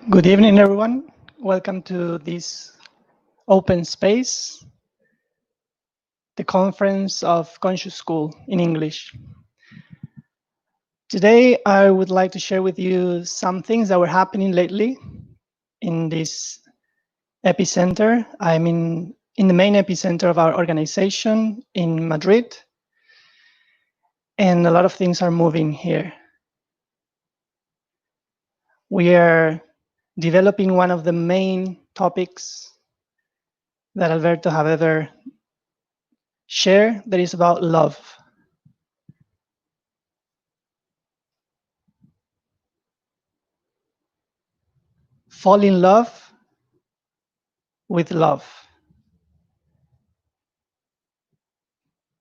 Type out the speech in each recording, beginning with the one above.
Good evening, everyone. Welcome to this open space, the conference of Conscious School in English. Today, I would like to share with you some things that were happening lately in this epicenter. I'm in the main epicenter of our organization in Madrid, and a lot of things are moving here. We are developing one of the main topics that Alberto have ever shared, that is about love. Fall in love with love.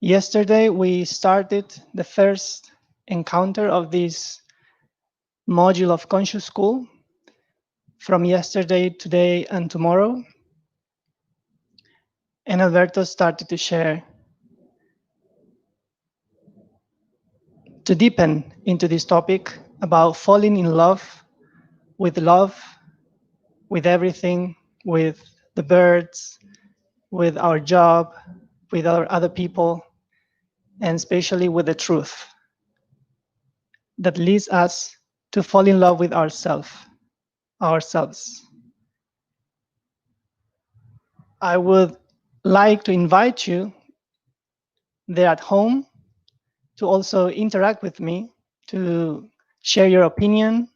Yesterday, we started the first encounter of this module of Conscious School from yesterday, today, and tomorrow. And Alberto started to share, to deepen into this topic about falling in love, with everything, with the birds, with our job, with our other people, and especially with the truth that leads us to fall in love with ourselves. I would like to invite you there at home to also interact with me, to share your opinion.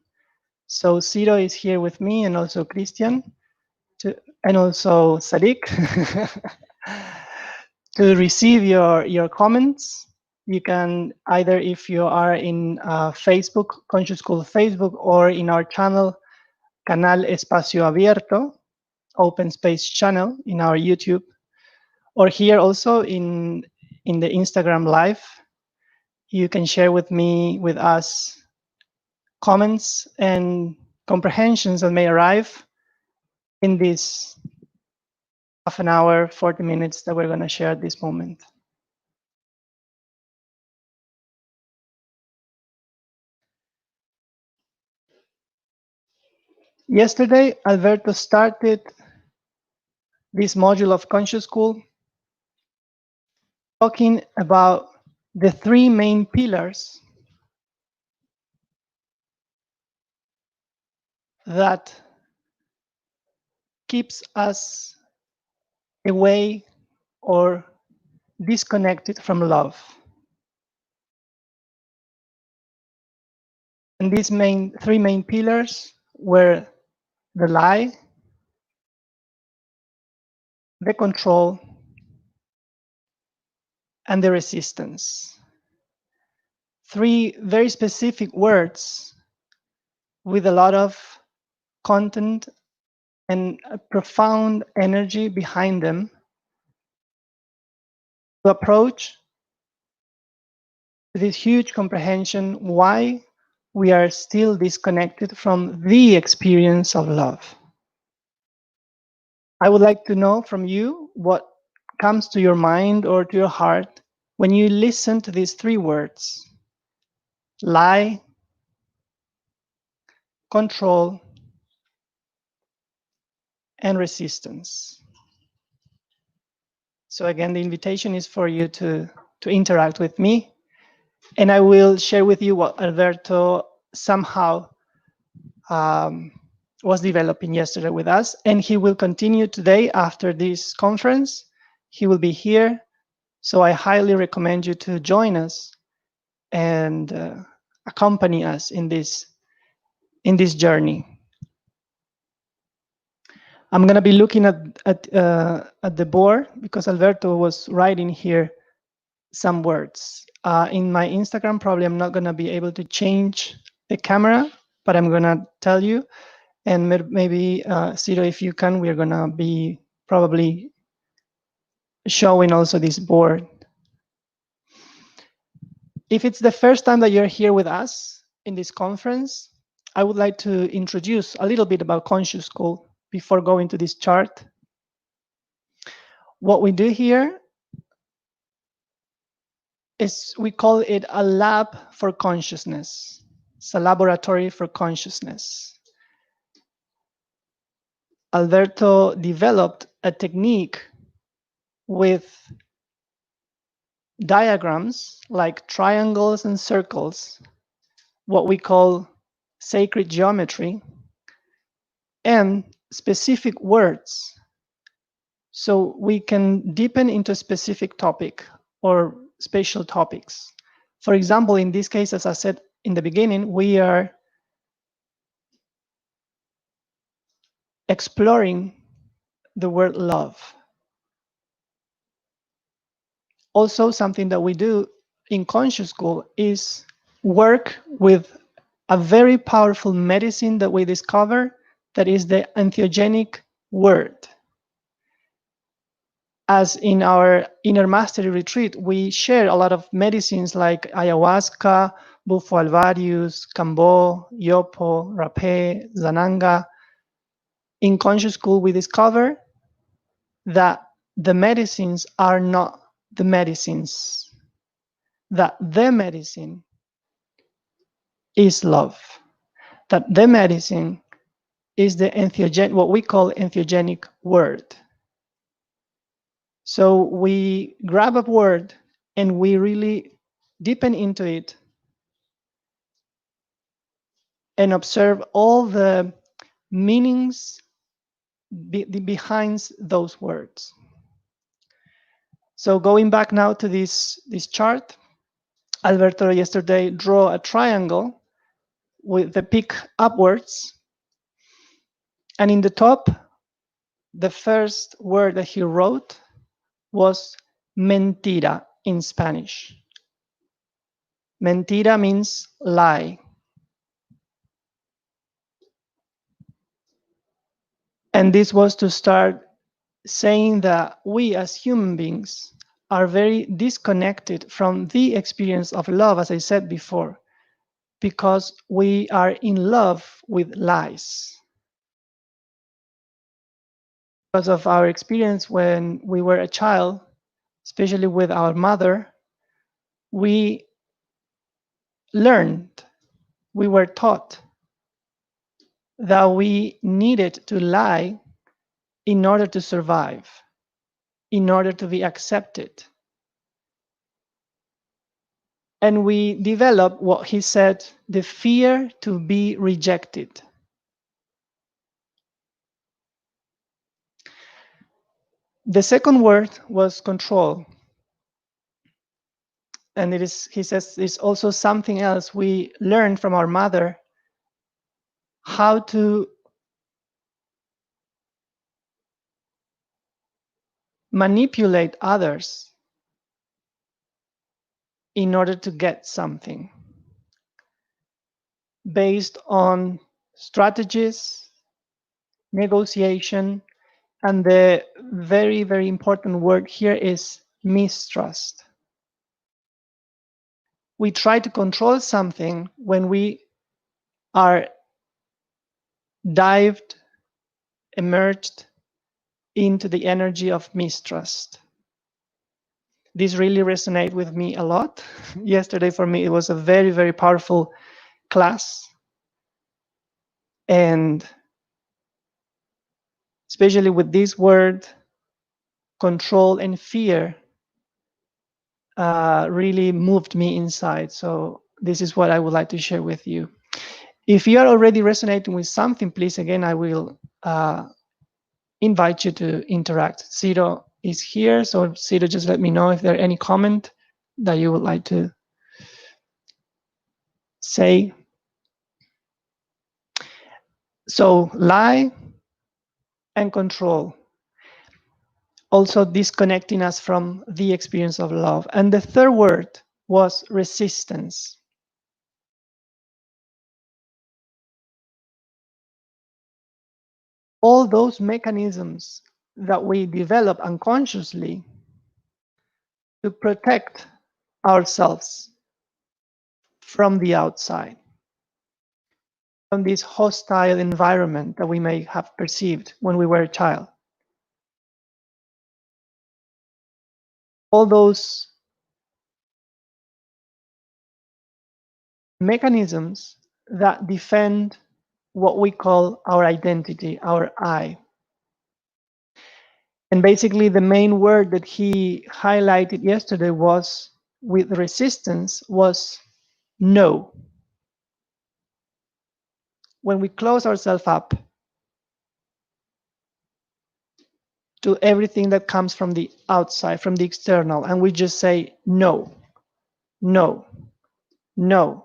So Ciro is here with me, and also Christian, and also Sadiq, to receive your comments. You can either, if you are in Facebook, Conscious School Facebook, or in our channel, Canal Espacio Abierto, Open Space channel in our YouTube, or here also in the Instagram Live, you can share with us, comments and comprehensions that may arrive in this half an hour, 40 minutes that we're going to share at this moment. Yesterday, Alberto started this module of Conscious School talking about the three main pillars that keeps us away or disconnected from love. And these three main pillars were the lie, the control, and the resistance. Three very specific words with a lot of content and a profound energy behind them to approach this huge comprehension why we are still disconnected from the experience of love. I would like to know from you what comes to your mind or to your heart when you listen to these three words: lie, control, and resistance. So again, the invitation is for you to interact with me, and I will share with you what Alberto somehow was developing yesterday with us, and he will continue today after this conference. He will be here, so I highly recommend you to join us and accompany us in this journey. I'm going to be looking at the board because Alberto was writing here some words. In my Instagram, probably I'm not going to be able to change the camera, but I'm going to tell you. And maybe, Ciro, if you can, we're going to be probably showing also this board. If it's the first time that you're here with us in this conference, I would like to introduce a little bit about Conscious School before going to this chart. What we do here is we call it a lab for consciousness. It's a laboratory for consciousness. Alberto developed a technique with diagrams like triangles and circles, what we call sacred geometry, and specific words. So we can deepen into a specific topic or spatial topics. For example, in this case, as I said in the beginning, we are exploring the word love. Also, something that we do in Conscious School is work with a very powerful medicine that we discover, that is the entheogenic word. As in our Inner Mastery retreat, we share a lot of medicines like ayahuasca, Bufo alvarius, Kambo, Yopo, Rapé, Zananga. In Conscious School, we discover that the medicines are not the medicines, that the medicine is love, that the medicine is the entheogenic, what we call entheogenic word. So we grab a word and we really deepen into it and observe all the meanings behind those words. So going back now to this chart, Alberto yesterday drew a triangle with the peak upwards. And in the top, the first word that he wrote was mentira in Spanish. Mentira means lie. And this was to start saying that we as human beings are very disconnected from the experience of love, as I said before, because we are in love with lies. Because of our experience when we were a child, especially with our mother, we learned, we were taught that we needed to lie in order to survive, in order to be accepted. And we developed what he said, the fear to be rejected. The second word was control. And it is, he says, it's also something else we learned from our mother, how to manipulate others in order to get something based on strategies, negotiation, and the very, very important word here is mistrust. We try to control something when we are immersed into the energy of mistrust. This really resonated with me a lot. Yesterday for me, it was a very, very powerful class. And especially with this word, control and fear, really moved me inside. So this is what I would like to share with you. If you are already resonating with something, please, again, I will invite you to interact. Ciro is here, so Ciro, just let me know if there are any comment that you would like to say. So lie and control. also disconnecting us from the experience of love. And the third word was resistance. All those mechanisms that we develop unconsciously to protect ourselves from the outside, from this hostile environment that we may have perceived when we were a child. All those mechanisms that defend what we call our identity, our I. And basically, the main word that he highlighted yesterday was with resistance was no. When we close ourselves up to everything that comes from the outside, from the external, and we just say no, no, no.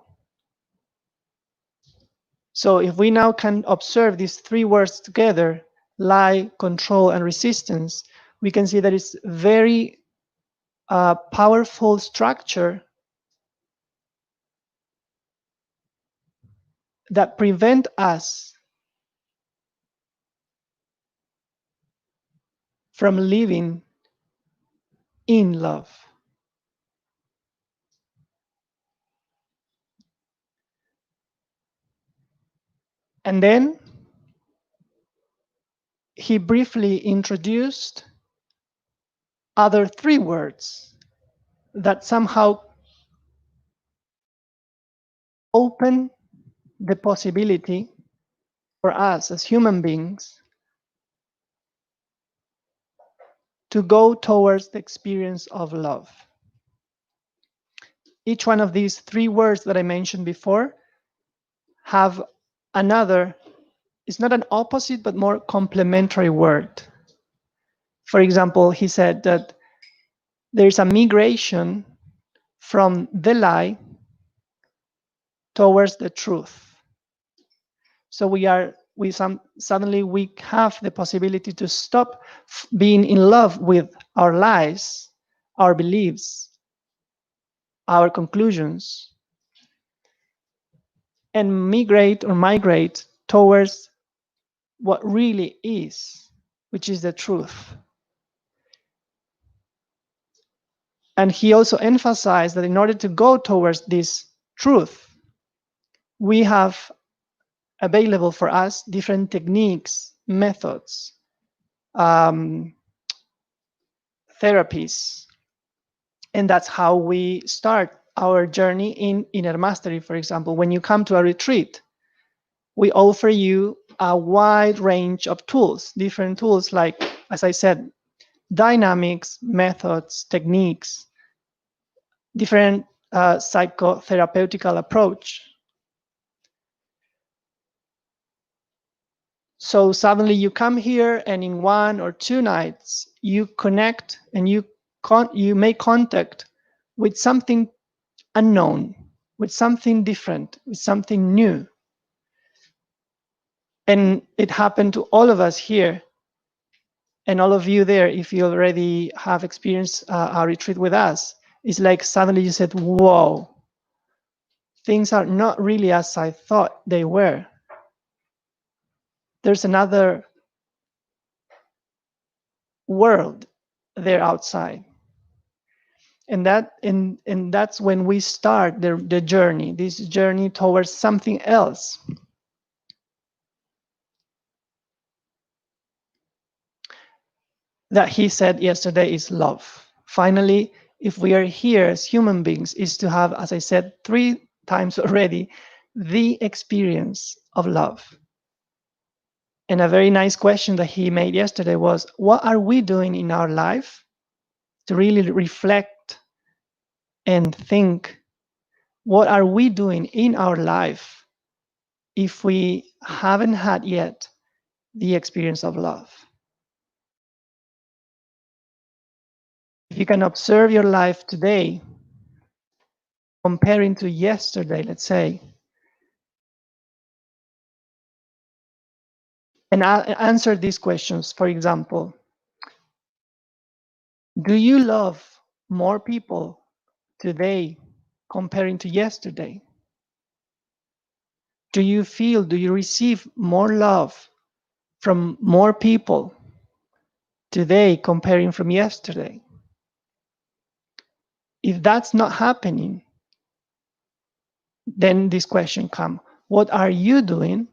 So if we now can observe these three words together, lie, control, and resistance, we can see that it's very powerful structure that prevent us from living in love. And then he briefly introduced other three words that somehow open the possibility for us as human beings to go towards the experience of love. Each one of these three words that I mentioned before have another, it's not an opposite, but more complementary word. For example, he said that there's a migration from the lie towards the truth. So suddenly we have the possibility to stop being in love with our lies, our beliefs, our conclusions, and migrate towards what really is, which is the truth. And he also emphasized that in order to go towards this truth, we have available for us different techniques, methods, therapies. And that's how we start our journey in inner mastery. For example, when you come to a retreat, we offer you a wide range of tools, different tools like, as I said, dynamics, methods, techniques, different psychotherapeutical approach. So suddenly you come here and in 1 or 2 nights, you connect and you make contact with something unknown, with something different, with something new. And it happened to all of us here and all of you there, if you already have experienced a retreat with us. It's like suddenly you said, whoa, things are not really as I thought they were. There's another world there outside. And that's when we start the journey, this journey towards something else. That he said yesterday is love. Finally, if we are here as human beings, is to have, as I said 3 times already, the experience of love. And a very nice question that he made yesterday was, what are we doing in our life to really reflect and think, what are we doing in our life if we haven't had yet the experience of love? If you can observe your life today, comparing to yesterday, let's say, and answer these questions. For example, Do you love more people today comparing to yesterday? Do you receive more love from more people today comparing from yesterday? If that's not happening, then this question comes: what are you doing?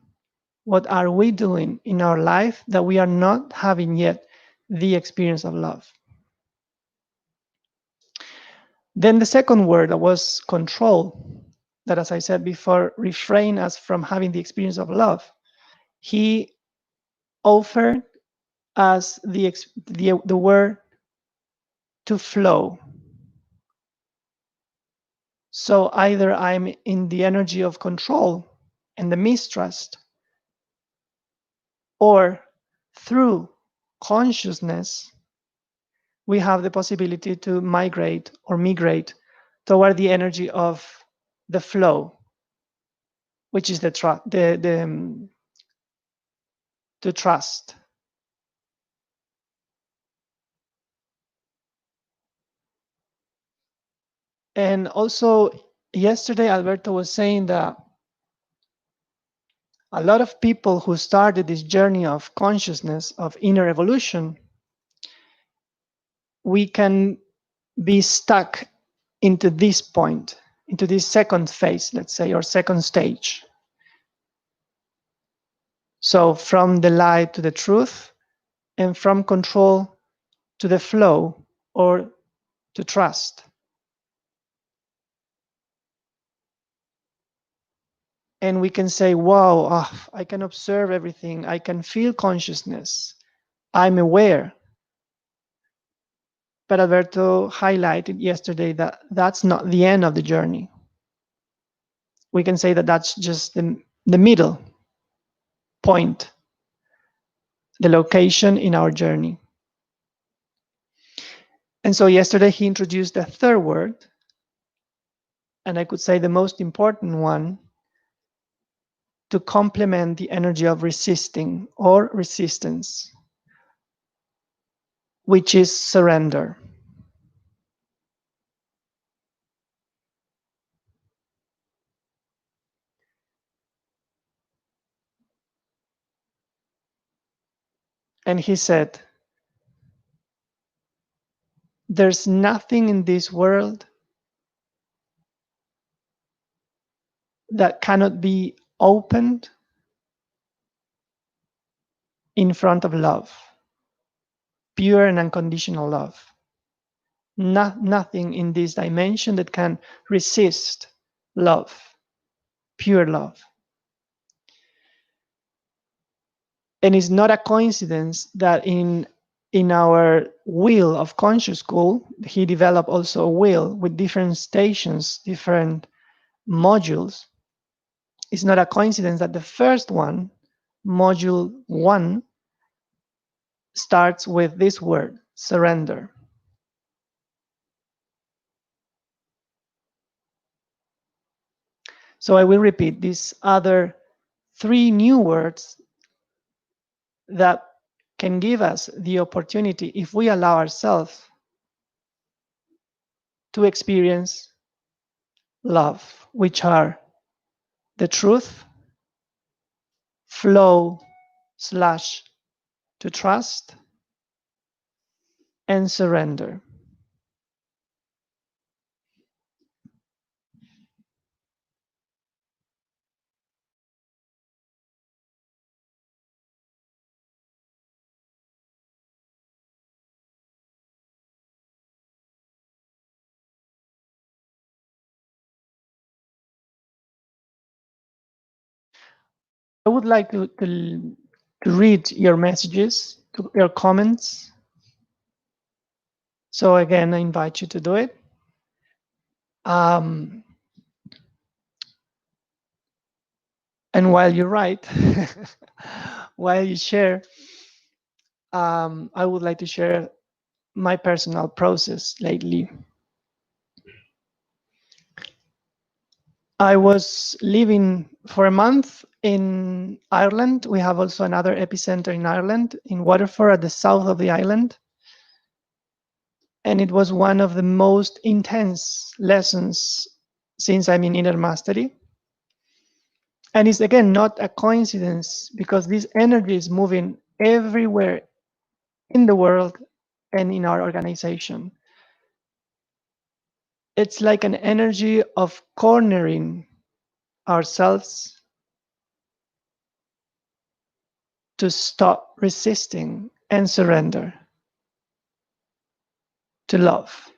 What are we doing in our life that we are not having yet the experience of love? Then the second word that was control, that, as I said before, refrain us from having the experience of love. He offered us the word to flow. So either I'm in the energy of control and the mistrust, or through consciousness, we have the possibility to migrate or migrate toward the energy of the flow, which is the trust. And also, yesterday, Alberto was saying that a lot of people who started this journey of consciousness, of inner evolution, we can be stuck into this point, into this second phase, let's say, or second stage. So from the lie to the truth, and from control to the flow or to trust. And we can say, wow, I can observe everything. I can feel consciousness. I'm aware. But Alberto highlighted yesterday that that's not the end of the journey. We can say that that's just the middle point, the location in our journey. And so yesterday he introduced the third word, and I could say the most important one, to complement the energy of resisting or resistance, which is surrender. And he said, there's nothing in this world that cannot be opened in front of love, pure and unconditional love. Nothing in this dimension that can resist love, pure love. And it's not a coincidence that in our wheel of conscious school, he developed also a wheel with different stations, different modules. It's not a coincidence that the first one, module 1, starts with this word, surrender. So I will repeat these other 3 new words that can give us the opportunity, if we allow ourselves, to experience love, which are the truth, flow / to trust, and surrender. I would like to read your messages, your comments. So again, I invite you to do it. And while you write, while you share, I would like to share my personal process lately. I was living for a month in Ireland. We have also another epicenter in Ireland, in Waterford, at the south of the island. And it was one of the most intense lessons since I'm in Inner Mastery. And it's again not a coincidence because this energy is moving everywhere in the world and in our organization. It's like an energy of cornering ourselves to stop resisting and surrender to love.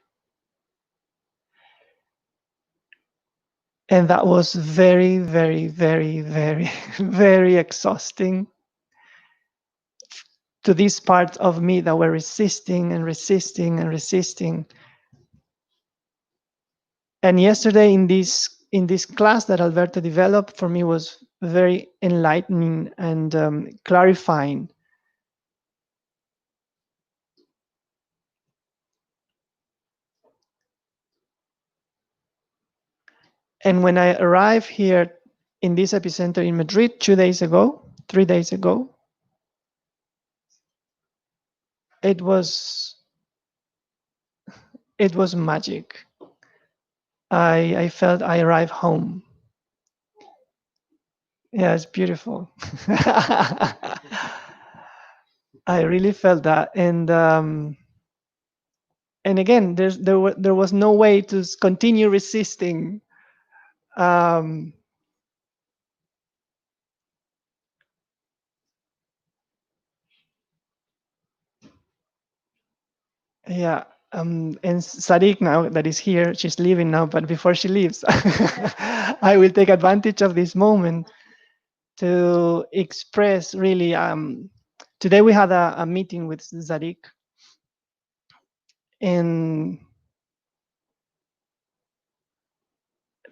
And that was very, very, very, very, very exhausting to this part of me that were resisting and resisting and resisting. And yesterday in this class that Alberto developed for me was very enlightening and clarifying. And when I arrived here in this epicenter in Madrid 3 days ago, it was magic. I felt I arrived home. Yeah, it's beautiful. I really felt that, and again, there was no way to continue resisting. Yeah, and Sadiq now that is here, she's leaving now, but before she leaves, I will take advantage of this moment to express really. Today we had a meeting with Sadiq, and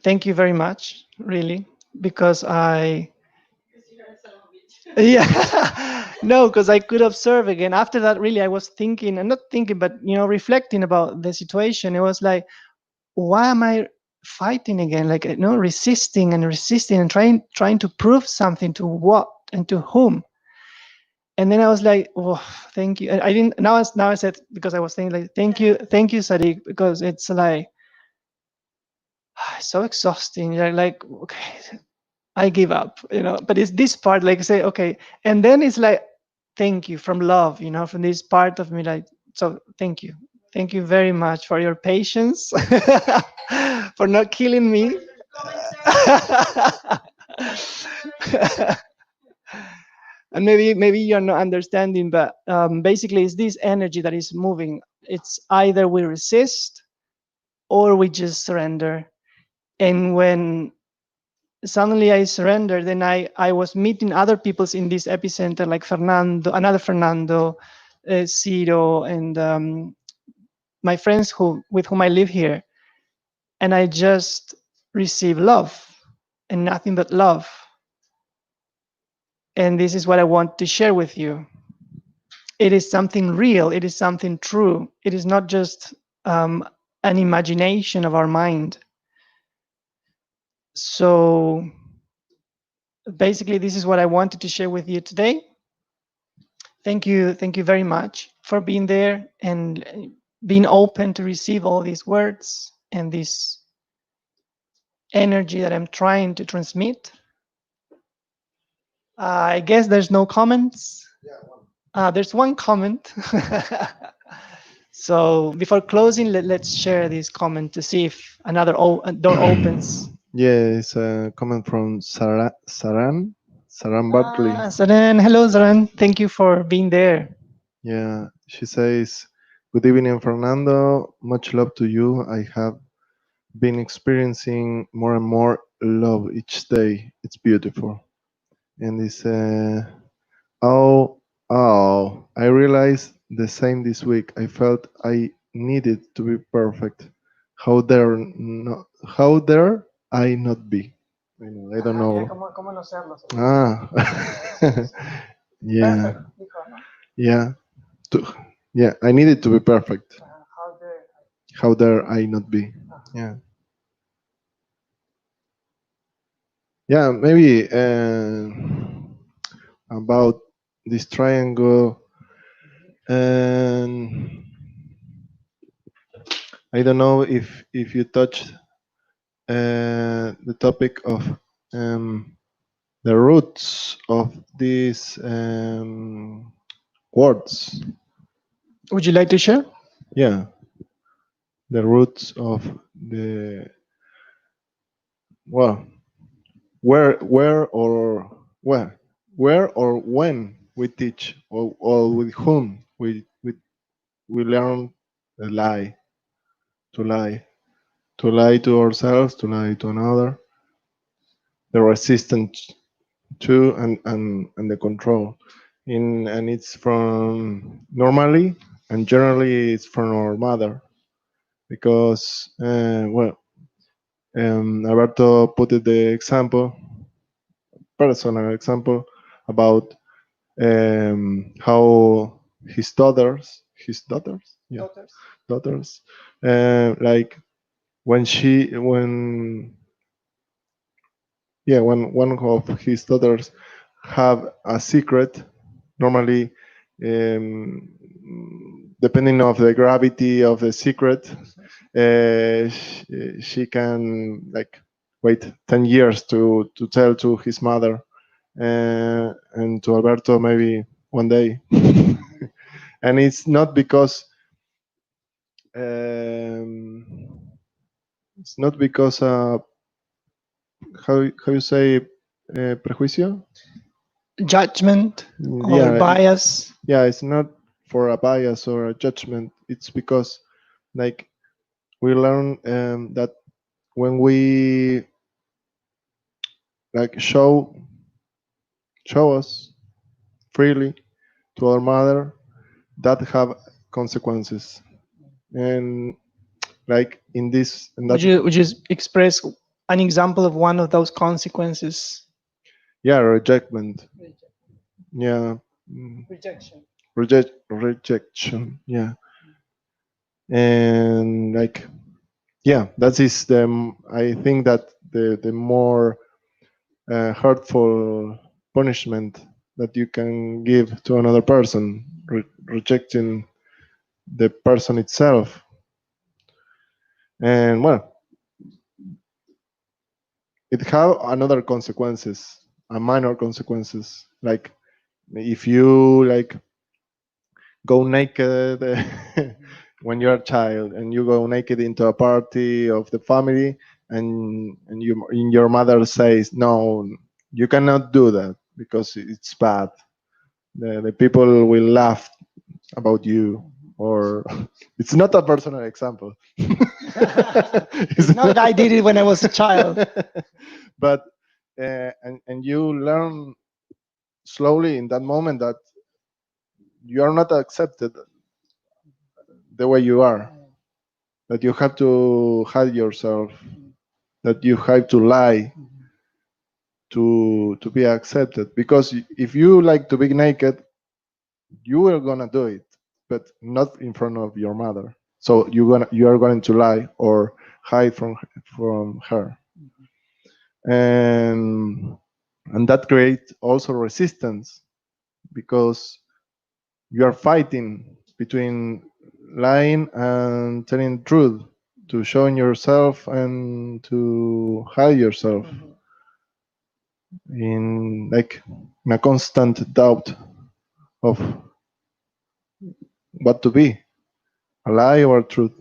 thank you very much, really, because yeah, no, because I could observe again. After that, really, I was thinking, and not thinking, but reflecting about the situation. It was like, why am I fighting again? Like, resisting and resisting and trying to prove something to what and to whom? And then I was like, oh, thank you. And I didn't. Now I said, because I was thinking like, thank you, Sadiq, because it's like so exhausting. You're like, okay, I give up, But it's this part, like, say, okay, and then it's like, thank you from love, from this part of me, like, so thank you very much for your patience, for not killing me. And maybe you're not understanding, but basically, it's this energy that is moving. It's either we resist or we just surrender. And when suddenly I surrendered, then I was meeting other peoples in this epicenter, like another Fernando, Ciro, and my friends with whom I live here. And I just receive love and nothing but love. And this is what I want to share with you. It is something real. It is something true. It is not just an imagination of our mind. So basically, this is what I wanted to share with you today. Thank you very much for being there and being open to receive all these words and this energy that I'm trying to transmit. I guess there's no comments. There's one comment. So before closing, let's share this comment to see if another door opens. Yeah, it's a comment from Saran Bartley. Zaran, hello Zaran. Thank you for being there. Yeah, she says, "Good evening, Fernando. Much love to you. I have been experiencing more and more love each day. It's beautiful." And this, oh, I realized the same this week. I felt I needed to be perfect. How dare I not be? I don't know. ¿Cómo no serlo? Ah, yeah, yeah, to, yeah. I needed to be perfect. How dare I not be? Yeah, yeah. Maybe about this triangle, and I don't know if you touched the topic of the roots of these words. Would you like to share? Yeah, the roots of the, well, where or when we teach, or with whom we learn the lie, to lie, to lie to ourselves, to lie to another, the resistance to, and the control. And it's from, normally and generally, it's from our mother, because Alberto put it the example, personal example, about how his daughters, yeah, daughters, like when yeah, when one of his daughters have a secret, normally, um, depending of the gravity of the secret, she can, like, wait 10 years to tell to his mother, and to Alberto maybe one day. And it's not because, um, how you say, prejuicio. Judgment or Yeah, bias? yeah, it's not for a bias or a judgment. It's because, like, we learn that when we, like, show us freely to our mother, that have consequences. And, like, in that, Would you express an example of one of those consequences? yeah, rejection, yeah, Rejection. rejection, yeah. And, like, yeah, that is I think that the more hurtful punishment that you can give to another person, rejecting the person itself. And, well, it have another consequences, a minor consequences, like if you, like, go naked when you're a child, and you go naked into a party of the family, and your mother says, no, you cannot do that because it's bad, the people will laugh about you, or it's not a personal example. It's not that I did it when I was a child. But and you learn slowly in that moment that you are not accepted the way you are, that you have to hide yourself, that you have to lie to be accepted. Because if you like to be naked, you are gonna do it, but not in front of your mother. So you are going to lie or hide from her, and that creates also resistance, because you are fighting between lying and telling the truth, to showing yourself and to hide yourself, in, like, in a constant doubt of what to be, a lie or truth.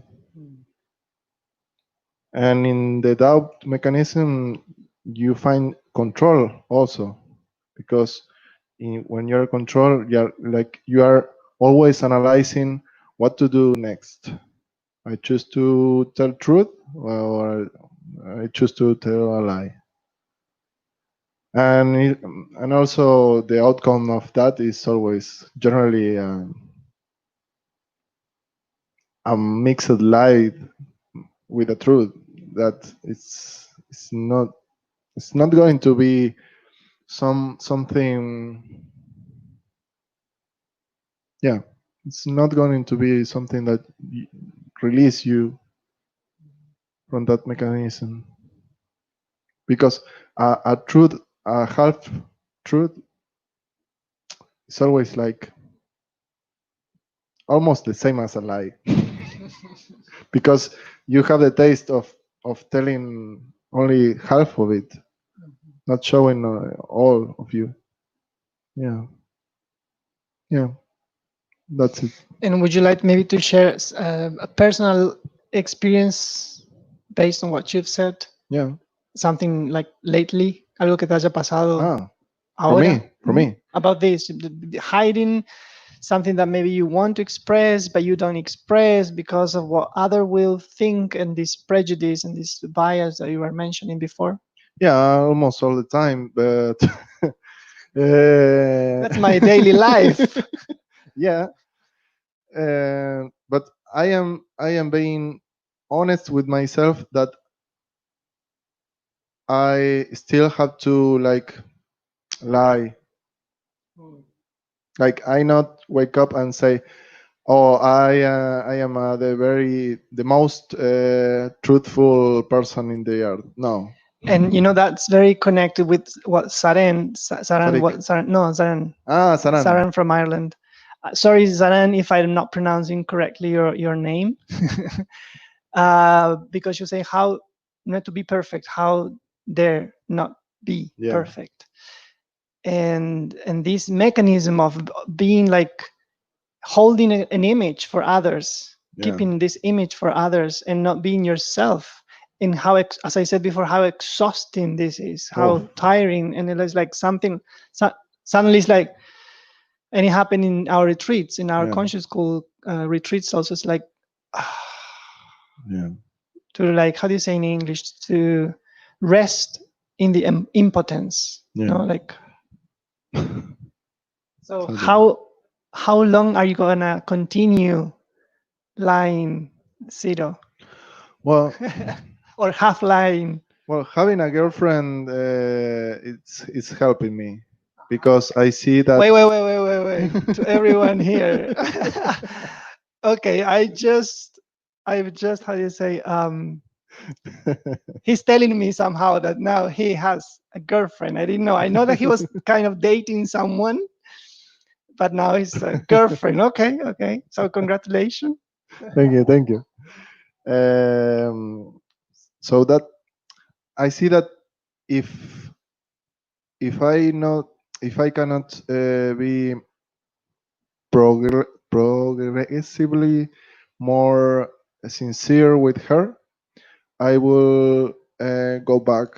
And in the doubt mechanism, you find control also, because when you're in control, you are always analyzing what to do next. I choose to tell truth, or I choose to tell a lie. And also the outcome of that is always generally a mixed lie with the truth, that it's not going to be something, yeah, it's not going to be something that release you from that mechanism, because a truth, a half truth, is always, like, almost the same as a lie. because you have the taste of telling only half of it, not showing all of you. Yeah, yeah, that's it. And would you like maybe to share a personal experience based on what you've said? Yeah. Something like lately, algo que te haya pasado Ah, ahora. for me. About this, hiding something that maybe you want to express, but you don't express because of what other will think and this prejudice and this bias that you were mentioning before. Yeah, almost all the time, but That's my daily life. yeah, but I am being honest with myself that I still have to like lie. Like I not wake up and say, "Oh, I am the most truthful person in the earth." No, And you know that's very connected with what Saran, Tariq. what Saran, no, Saran, Saran. Saran from Ireland. Sorry, Saran, if I'm not pronouncing correctly your name, because you say how not to be perfect, how dare not be Yeah, perfect, and this mechanism of being like holding an image for others, yeah, keeping this image for others, and not being yourself. And how, as I said before, how exhausting this is, how oh, tiring, and it is like something. Suddenly, it's like, and it happened in our retreats, in our yeah, conscious school retreats. Also, it's like yeah, to like, how do you say in English, to rest in the impotence. yeah. No, like, so Something. how long are you gonna continue lying, Ciro? Well, Or half lying? well, having a girlfriend, it's helping me because I see that. Wait. To everyone here. Okay, I've just, how do you say, he's telling me somehow that now he has a girlfriend. I didn't know. I know that he was kind of dating someone, but now he's a girlfriend. Okay. So congratulations. Thank you. So that I see that if if I not if I cannot be progressively more sincere with her, I will go back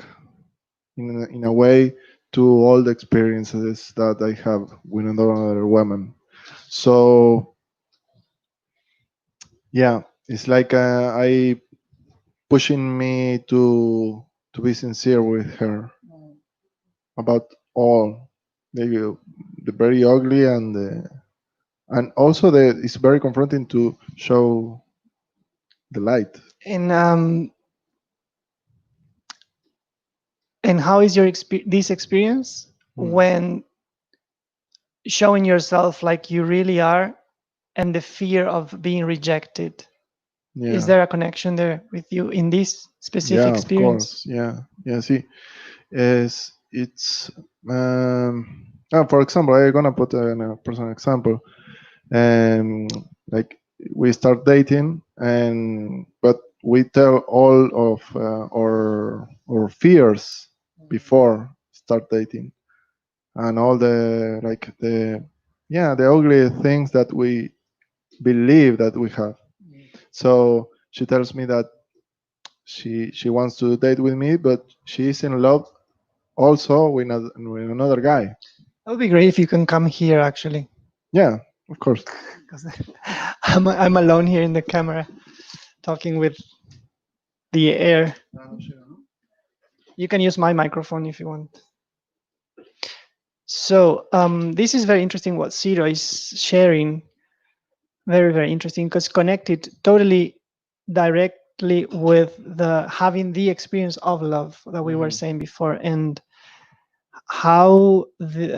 in a way to all the experiences that I have with another woman. So yeah, it's like I pushing me to be sincere with her about all the very ugly and also it's very confronting to show the light. And how is your this experience Hmm. when showing yourself like you really are, and the fear of being rejected? Is Yeah, there a connection there with you in this specific yeah, of experience? course. Yeah, yeah. See, is it's for example, I'm gonna put a personal example. Um, like we start dating, and but we tell all of our fears before start dating, and all the like the yeah the ugly things that we believe that we have. So she tells me that she wants to date with me, but she's in love also with another guy. That would be great if you can come here actually. Yeah, of course. 'Cause I'm alone here in the camera talking with the air. You can use my microphone if you want. So this is very interesting what Ciro is sharing. Very, very interesting because connected totally directly with the having the experience of love that we were saying before, and how the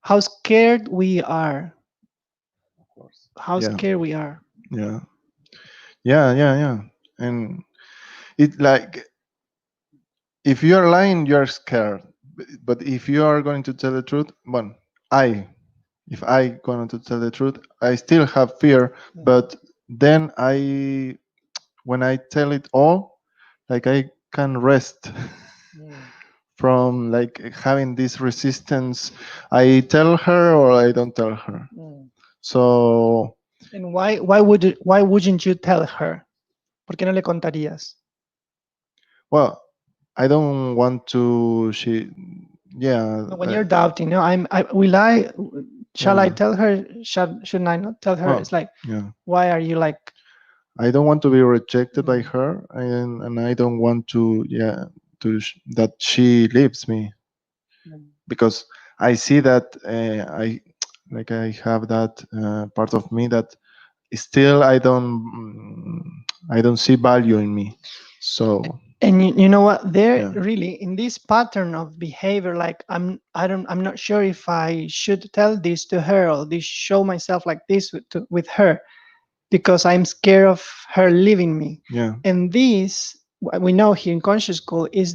how scared we are, Of course. how Yeah, scared we are. yeah, yeah. And it like if you are lying, you are scared. But if you are going to tell the truth, well, I if I going to tell the truth, I still have fear, but then I when I tell it all, like I can rest from like having this resistance. I tell her or I don't tell her. So And why wouldn't you tell her? ¿Por qué no le contarías? well, I don't want to. Yeah, When you're doubting, no, will I, shall I yeah. tell her? Shouldn't I not tell her? Well, It's like, yeah. why are you like, I don't want to be rejected by her, and I don't want to, yeah, that she leaves me because I see that I like I have that part of me that still I don't see value in me. So and you know what? They're yeah, really in this pattern of behavior. Like I'm not sure if I should tell this to her or this show myself like this with her because I'm scared of her leaving me. yeah, And this, what we know here in conscious school, is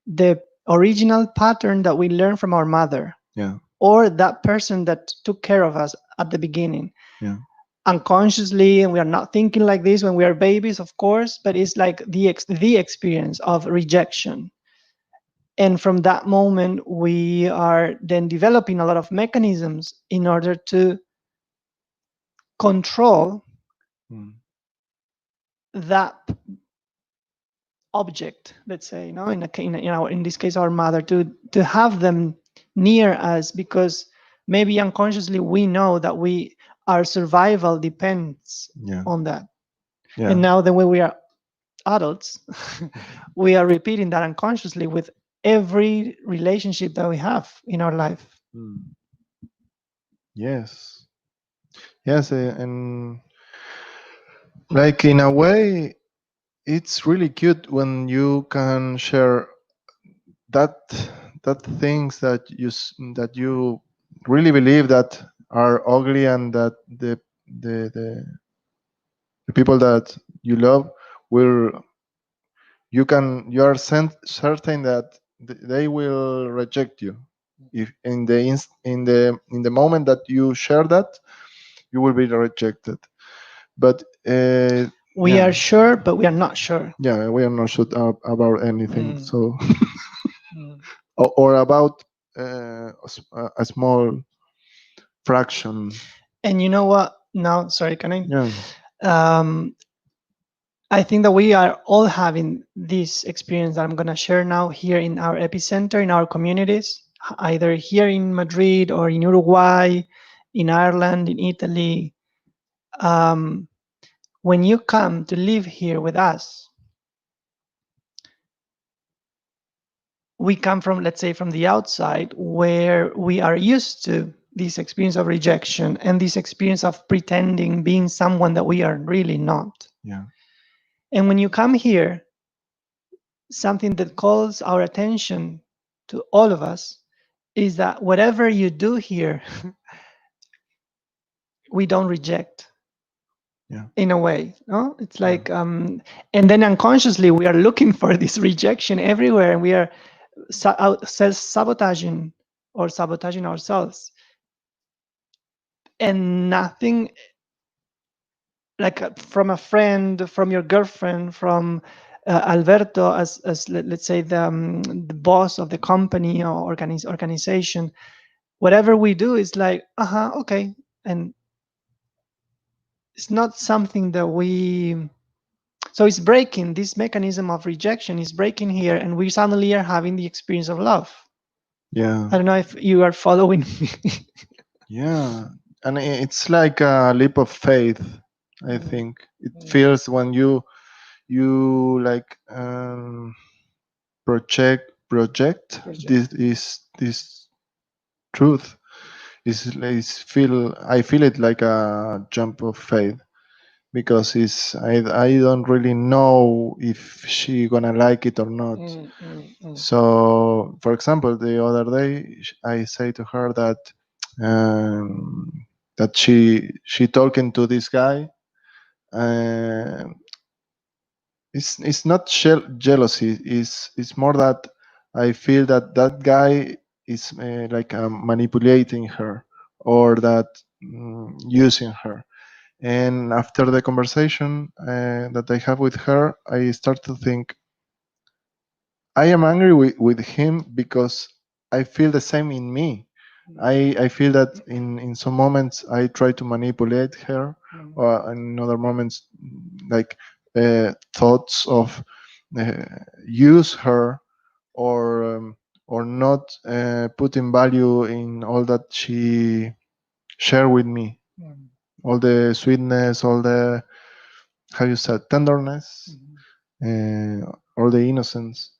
the original pattern that we learn from our mother yeah, or that person that took care of us at the beginning yeah, unconsciously, and we are not thinking like this when we are babies, of course, but it's like the experience of rejection. And from that moment we are then developing a lot of mechanisms in order to control mm, that object, let's say, no, in this case our mother, to have them near us, because maybe unconsciously we know that our survival depends yeah, on that. yeah. And now the way we are adults, we are repeating that unconsciously with every relationship that we have in our life. Mm. Yes, yes, and like in a way, it's really cute when you can share that things that you really believe that are ugly and that the the, the people that you love will you are certain that they will reject you if in the moment that you share that you will be rejected, but We are sure, but we are not sure. yeah, we are not sure about anything. Mm. So Mm. or about a small fraction. And you know what? Now, sorry, can I? Yeah, I think that we are all having this experience that I'm going to share now here in our epicenter, in our communities, either here in Madrid or in Uruguay, in Ireland, in Italy. Um, when you come to live here with us, we come from, let's say, from the outside, where we are used to this experience of rejection and this experience of pretending being someone that we are really not. yeah, And when you come here, something that calls our attention to all of us is that whatever you do here, we don't reject yeah, in a way. No, it's yeah, like, and then unconsciously we are looking for this rejection everywhere, and we are self-sabotaging or sabotaging ourselves. And nothing like from a friend, from your girlfriend, from Alberto, as let's say the boss of the company or organization, whatever we do is like, okay, and it's not something that we. So it's breaking this mechanism of rejection is breaking here, and we suddenly are having the experience of love. yeah, I don't know if you are following me. yeah. And it's like a leap of faith. I think it feels when you like project this truth is feel I feel it like a jump of faith because I don't really know if she gonna like it or not. So, for example, the other day I say to her that um, that she talking to this guy. Uh, it's not jealousy. It's more that I feel that that guy is like manipulating her or that using her. And after the conversation that I have with her, I start to think I am angry with him because I feel the same in me. I feel that in some moments I try to manipulate her, or in other moments, like thoughts of uh, use her or not putting value in all that she share with me, all the sweetness, all the how you said tenderness, all the innocence,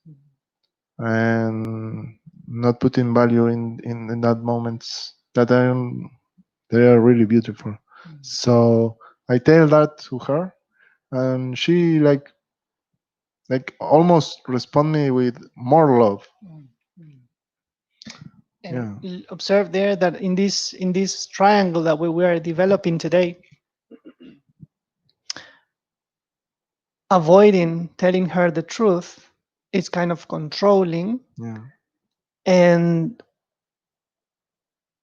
and not putting value in that moments that they are really beautiful. So I tell that to her, and she like almost respond me with more love. And Yeah, observe there that in this triangle that we were developing today, avoiding telling her the truth is kind of controlling, yeah, and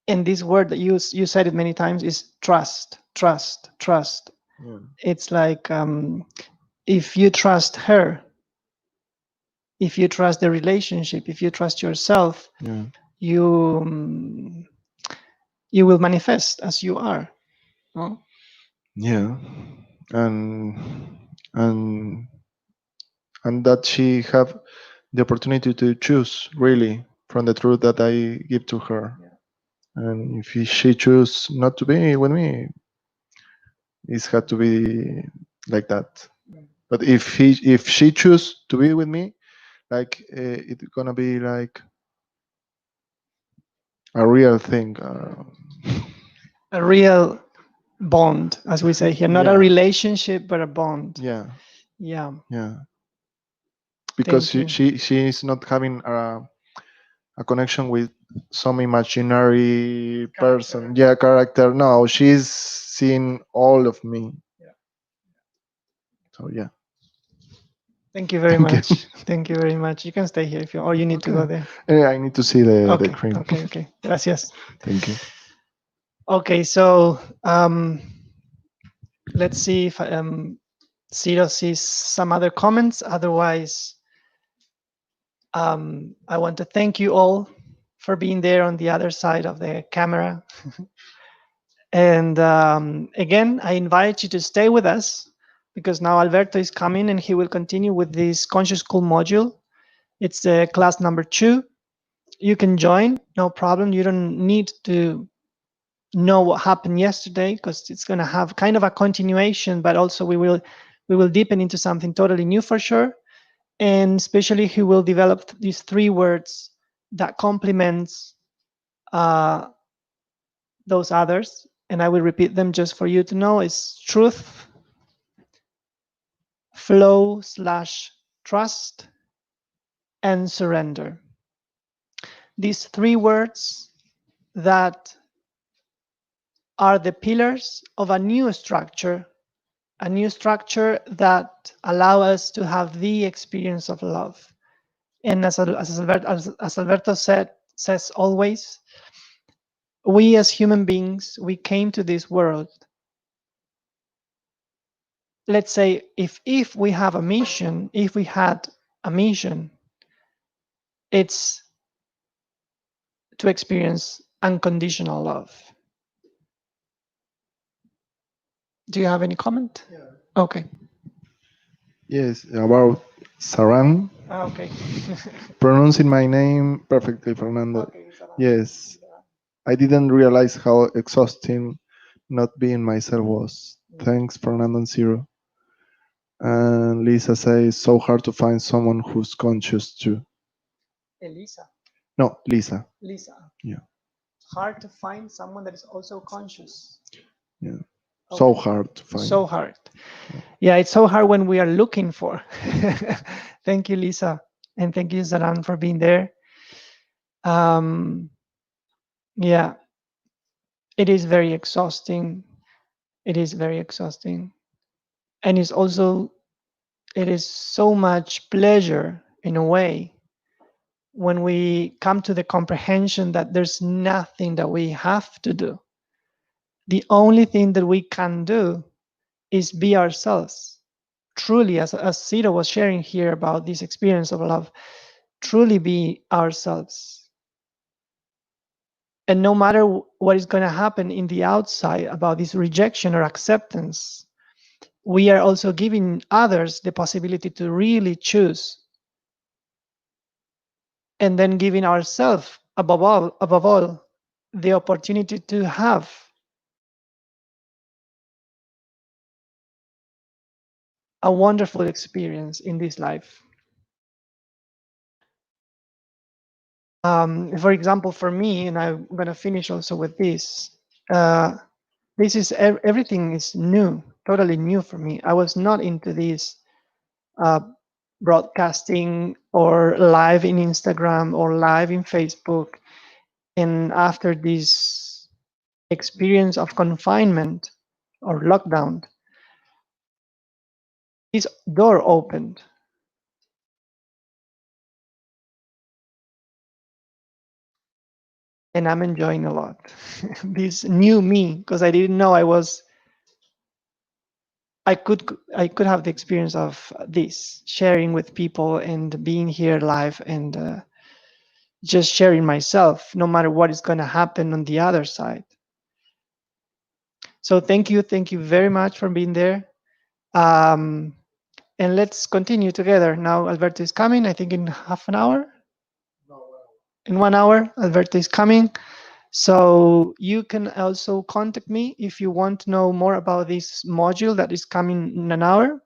this word that you said it many times is trust, trust, trust. yeah, It's like if you trust her, if you trust the relationship, if you trust yourself, yeah, you you will manifest as you are. No? yeah, and and and that she have the opportunity to choose really from the truth that I give to her. And if she choose not to be with me, it's had to be like that. But if she choose to be with me, like it's gonna be like a real thing. A real bond, as we say here, not a Yeah, relationship, but a bond. yeah, Yeah, yeah. Because thank you. she is not having a connection with some imaginary person. Yeah, character. No, she's seen all of me. So yeah. Thank you very Thank you. much. Thank you very much. You can stay here if you, or you need to go Okay. there. I need to see the Okay, cream. okay, okay. Gracias. Thank you. Okay, so let's see if Ciro sees some other comments. Otherwise, I want to thank you all for being there on the other side of the camera. And again, I invite you to stay with us because now Alberto is coming and he will continue with this Conscious School module. It's class number 2. You can join, no problem. You don't need to know what happened yesterday because it's going to have kind of a continuation, but also we will deepen into something totally new for sure. And especially he will develop these 3 words that complements those others, and I will repeat them just for you to know. Is truth, flow/trust, and surrender. These 3 words that are the pillars of a new structure that allow us to have the experience of love. And as Alberto says always, we as human beings, we came to this world. Let's say if we have a mission, if we had a mission, it's to experience unconditional love. Do you have any comment? Yeah. Okay. Yes, about Saran. Okay. Pronouncing my name perfectly, Fernando. Okay, Yes, I didn't realize how exhausting not being myself was. Thanks, Fernando and Zero. And Lisa says, so hard to find someone who's conscious too. Elisa. No, Lisa. Lisa. Yeah. Hard to find someone that is also conscious. Yeah. So hard to find. So hard. Yeah, it's so hard when we are looking for. Thank you, Lisa. And thank you, Zaran, for being there. Yeah, it is very exhausting. It is very exhausting. And it is so much pleasure in a way when we come to the comprehension that there's nothing that we have to do. The only thing that we can do is be ourselves. Truly, as Ciro was sharing here about this experience of love, truly be ourselves. And no matter what is going to happen in the outside about this rejection or acceptance, we are also giving others the possibility to really choose, and then giving ourselves above all the opportunity to have a wonderful experience in this life. For example, for me, and I'm going to finish also with this. This is everything is new, totally new for me. I was not into this uh, broadcasting or live in Instagram or live in Facebook. And after this experience of confinement or lockdown, this door opened, and I'm enjoying a lot this new me, because I didn't know I could have the experience of this sharing with people and being here live and just sharing myself, no matter what is going to happen on the other side. So thank you very much for being there. Um, and let's continue together. Now Alberto is coming, I think in half an hour. In 1 hour, Alberto is coming. So you can also contact me if you want to know more about this module that is coming in an hour.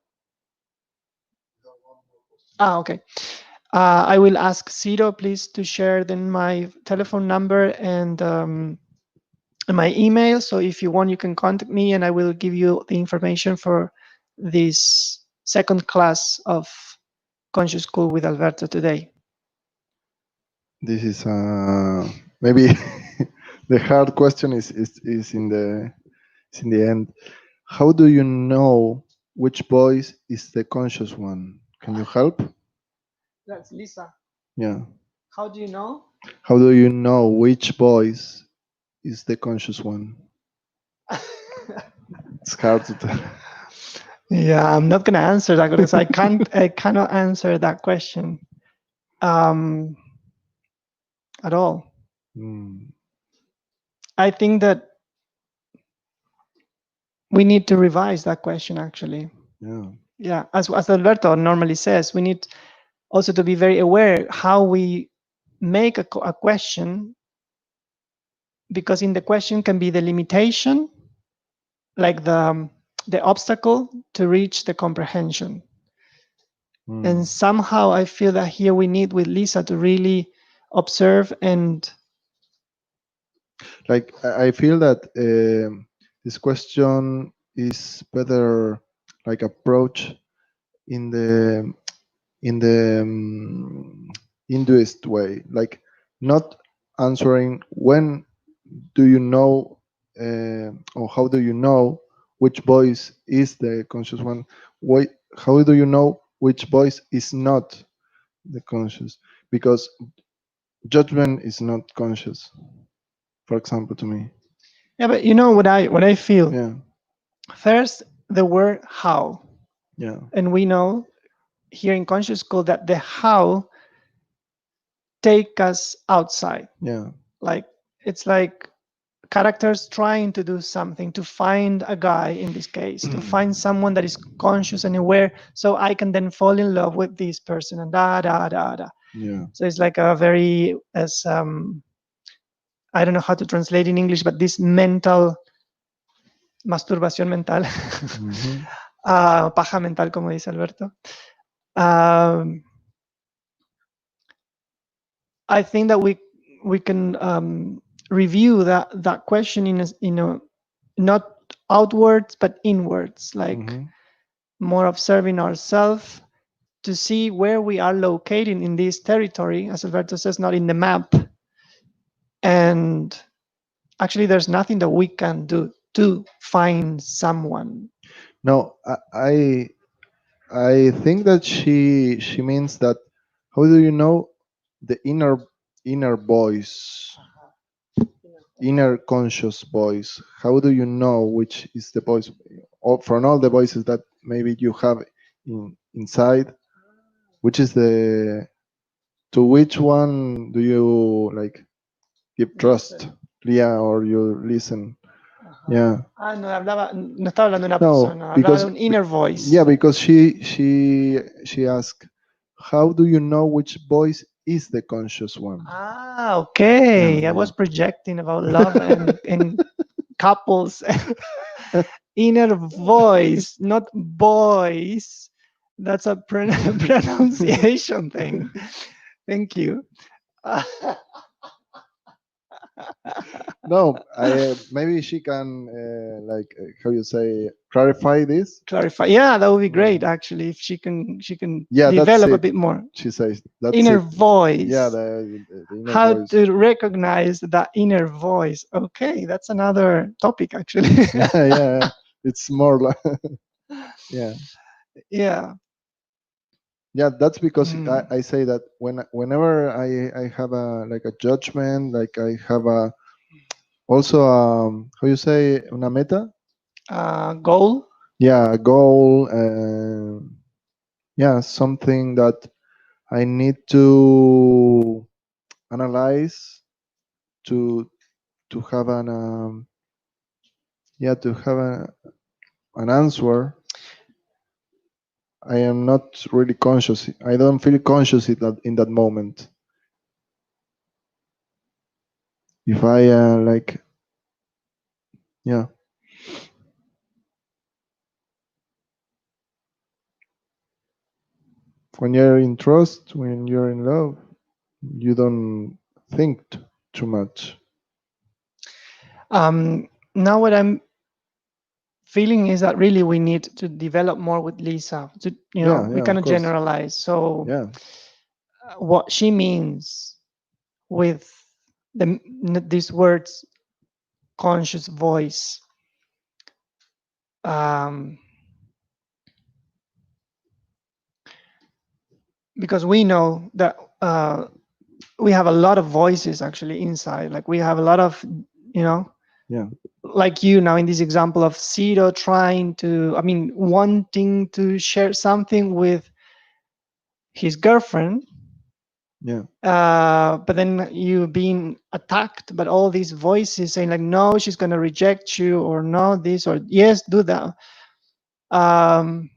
Okay. I will ask Ciro, please, to share then my telephone number and my email. So if you want, you can contact me, and I will give you the information for this second class of Conscious School with Alberto today. This is maybe the hard question is in the end. How do you know which voice is the conscious one? Can you help? That's Lisa. Yeah. How do you know? How do you know which voice is the conscious one? It's hard to tell. Yeah, I'm not gonna answer that because I cannot answer that question um, at all. Mm, I think that we need to revise that question actually. yeah. Yeah, as Alberto normally says, we need also to be very aware how we make a question, because in the question can be the limitation, like the obstacle to reach the comprehension. And somehow I feel that here we need with Lisa to really observe and Like I feel that this question is better like approach in the Hinduist way, like not answering when do you know or how do you know which voice is the conscious one. Why? How do you know which voice is not the conscious? Because judgment is not conscious. For example, to me. yeah, but you know what I feel. Yeah. First, the word how, Yeah. and we know here in Conscious School that the how take us outside. Yeah. Like it's like characters trying to do something, to find a guy in this case, to find someone that is conscious and aware, so I can then fall in love with this person and da da da da. Yeah. So it's like a very as I don't know how to translate in English, but this mental masturbación mental, Mhm. paja mental, como dice Alberto. Um, I think that we can review that question in a not outwards but inwards, like Mhm. more observing ourselves to see where we are located in this territory, as Alberto says, not in the map. And actually, there's nothing that we can do to find someone. No, I think that she means that how do you know the inner voice? inner conscious voice. How do you know which is the voice, or from all the voices that maybe you have inside, which is the to which one do you like give trust, yeah, or you listen? Ajá. Yeah. No estaba hablando de una No, persona, hablaba de un inner voice. yeah, because she asked, how do you know which voice is the conscious one? Okay. Yeah, I was projecting about love and couples. Inner voice, not voice. That's a pronunciation thing. Thank you. No, I maybe she can like how you say clarify this. Clarify. Yeah, that would be great Mm. actually if she can Yeah, that's develop a it. bit more. She says that's Inner it. voice. Yeah, the inner How voice. to recognize that inner voice. Okay, that's another topic actually. Yeah, yeah. It's more like yeah, Yeah. yeah. That's because Mm. I say that whenever I have a like a judgment, like I have a also how you say una meta. Goal. Yeah, a goal. Yeah, something that I need to analyze to have to have an answer. I am not really conscious. I don't feel conscious in that moment. If I like, yeah, when you're in trust, when you're in love, you don't think too much. Now what I'm feeling is that really we need to develop more with Lisa. To Yeah, we yeah, of cannot course. generalize. So Yeah, what she means with these words, conscious voice. Um, because we know that we have a lot of voices actually inside. Like we have a lot of, you know, yeah, like you now in this example of Ciro trying to, I mean, wanting to share something with his girlfriend, yeah, but then you being attacked, but all these voices saying like, no, she's gonna reject you, or no, this, or yes, do that. Um,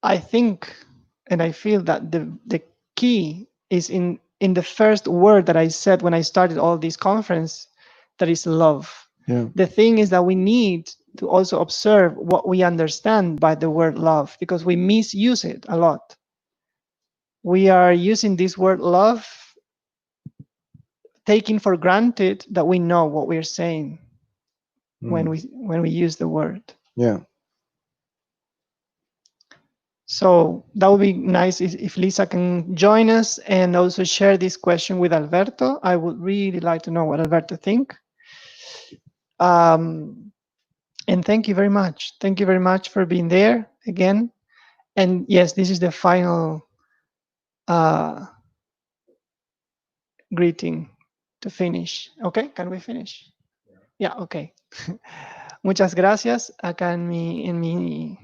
I think, and I feel that the key is in the first word that I said when I started all this conference, that is love. yeah, The thing is that we need to also observe what we understand by the word love, because we misuse it a lot. We are using this word love, taking for granted that we know what we're saying when mm, we use the word. yeah. So that would be nice if Lisa can join us and also share this question with Alberto. I would really like to know what Alberto think. And thank you very much. Thank you very much for being there again. And yes, this is the final uh, greeting to finish. Okay, can we finish? Yeah, okay. Muchas gracias acá en mi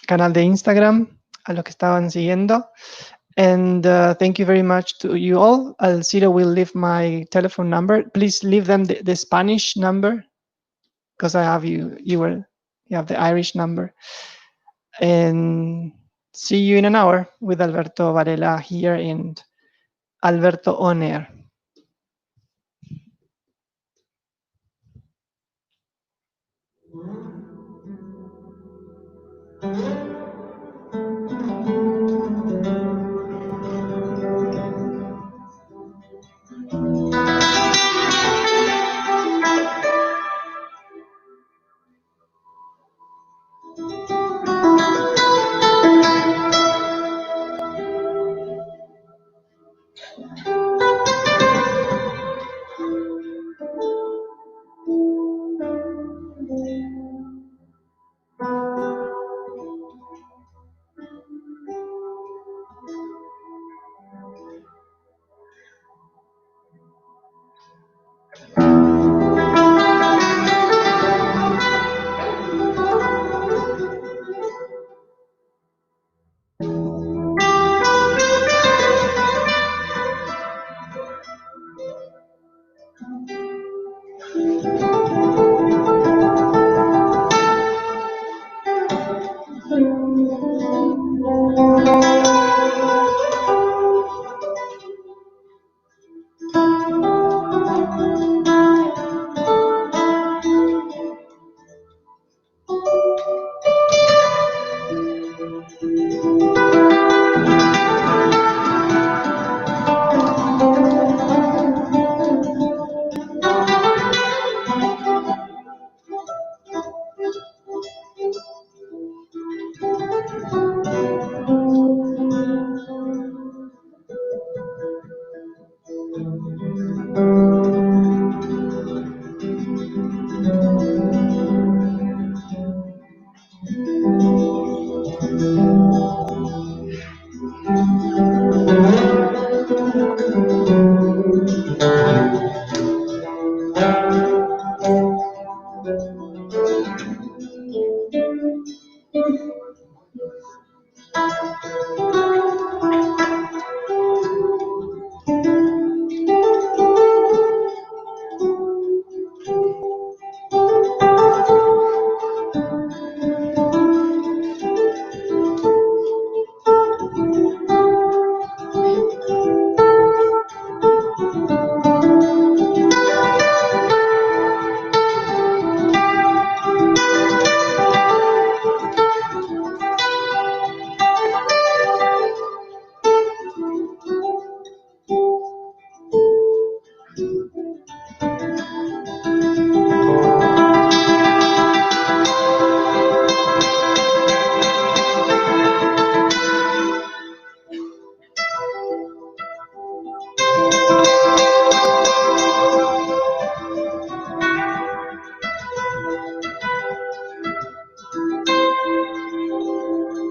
canal de Instagram, a los que estaban siguiendo. And thank you very much to you all. Alcira will leave my telephone number. Please leave them the Spanish number, because I have you have the Irish number. And see you in an hour with Alberto Varela here in Alberto On Air.